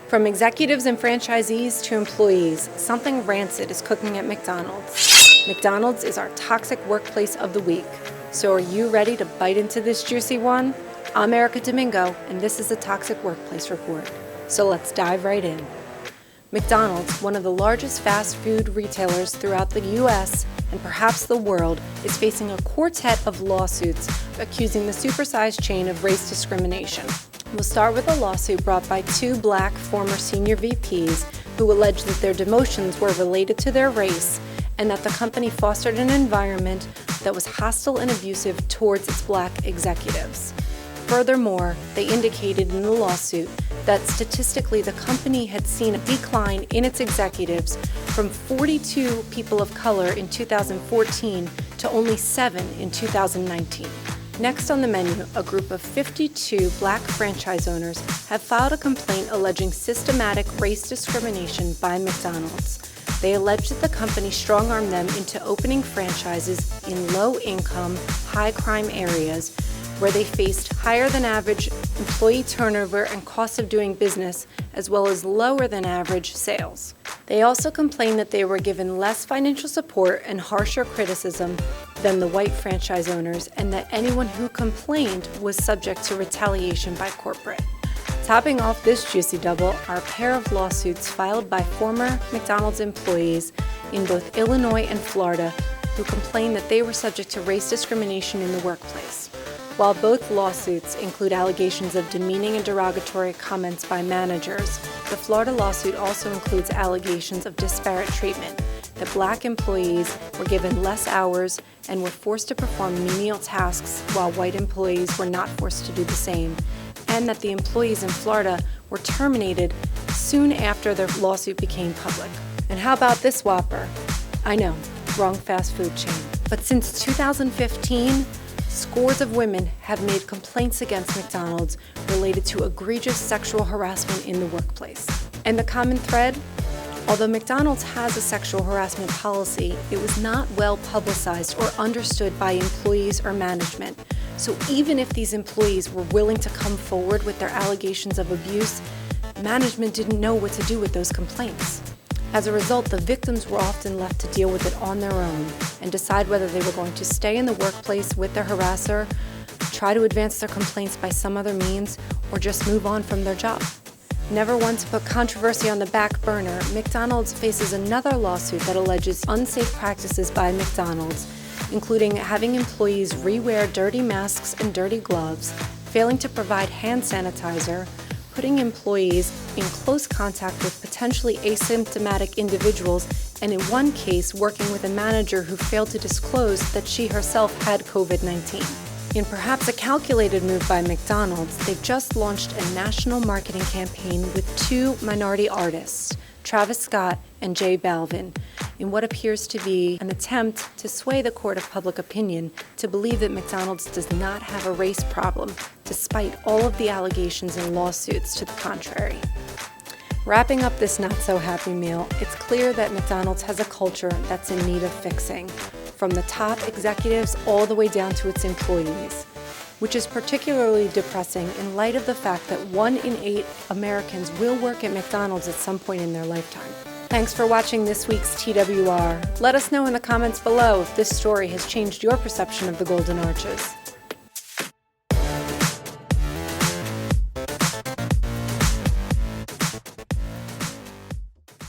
From executives and franchisees to employees, something rancid is cooking at McDonald's. McDonald's is our toxic workplace of the week. So are you ready to bite into this juicy one? I'm Domingo, and this is the Toxic Workplace Report. So let's dive right in. McDonald's, one of the largest fast food retailers throughout the U.S. and perhaps the world, is facing a quartet of lawsuits accusing the supersized chain of race discrimination. We'll start with a lawsuit brought by two black former senior VPs who allege that their demotions were related to their race and that the company fostered an environment that was hostile and abusive towards its black executives. Furthermore, they indicated in the lawsuit that statistically the company had seen a decline in its executives from 42 people of color in 2014 to only 7 in 2019. Next on the menu, a group of 52 black franchise owners have filed a complaint alleging systematic race discrimination by McDonald's. They allege that the company strong-armed them into opening franchises in low-income, high-crime areas where they faced higher-than-average employee turnover and cost of doing business, as well as lower-than-average sales. They also complained that they were given less financial support and harsher criticism than the white franchise owners, and that anyone who complained was subject to retaliation by corporate. Topping off this juicy double are a pair of lawsuits filed by former McDonald's employees in both Illinois and Florida who complained that they were subject to race discrimination in the workplace. While both lawsuits include allegations of demeaning and derogatory comments by managers, the Florida lawsuit also includes allegations of disparate treatment, that black employees were given less hours and were forced to perform menial tasks while white employees were not forced to do the same, and that the employees in Florida were terminated soon after their lawsuit became public. And how about this whopper? I know, wrong fast food chain. But since 2015, scores of women have made complaints against McDonald's related to egregious sexual harassment in the workplace. And the common thread? Although McDonald's has a sexual harassment policy, it was not well publicized or understood by employees or management. So even if these employees were willing to come forward with their allegations of abuse, management didn't know what to do with those complaints. As a result, the victims were often left to deal with it on their own and decide whether they were going to stay in the workplace with their harasser, try to advance their complaints by some other means, or just move on from their job. Never one to put controversy on the back burner, McDonald's faces another lawsuit that alleges unsafe practices by McDonald's, including having employees rewear dirty masks and dirty gloves, failing to provide hand sanitizer, putting employees in close contact with potentially asymptomatic individuals, and in one case, working with a manager who failed to disclose that she herself had COVID-19. In perhaps a calculated move by McDonald's, they've just launched a national marketing campaign with two minority artists, Travis Scott and Balvin, in what appears to be an attempt to sway the court of public opinion to believe that McDonald's does not have a race problem, despite all of the allegations and lawsuits to the contrary. Wrapping up this not-so-happy meal, it's clear that McDonald's has a culture that's in need of fixing, from the top executives all the way down to its employees, which is particularly depressing in light of the fact that 1 in 8 Americans will work at McDonald's at some point in their lifetime. Thanks for watching this week's TWR. Let us know in the comments below if this story has changed your perception of the Golden Arches.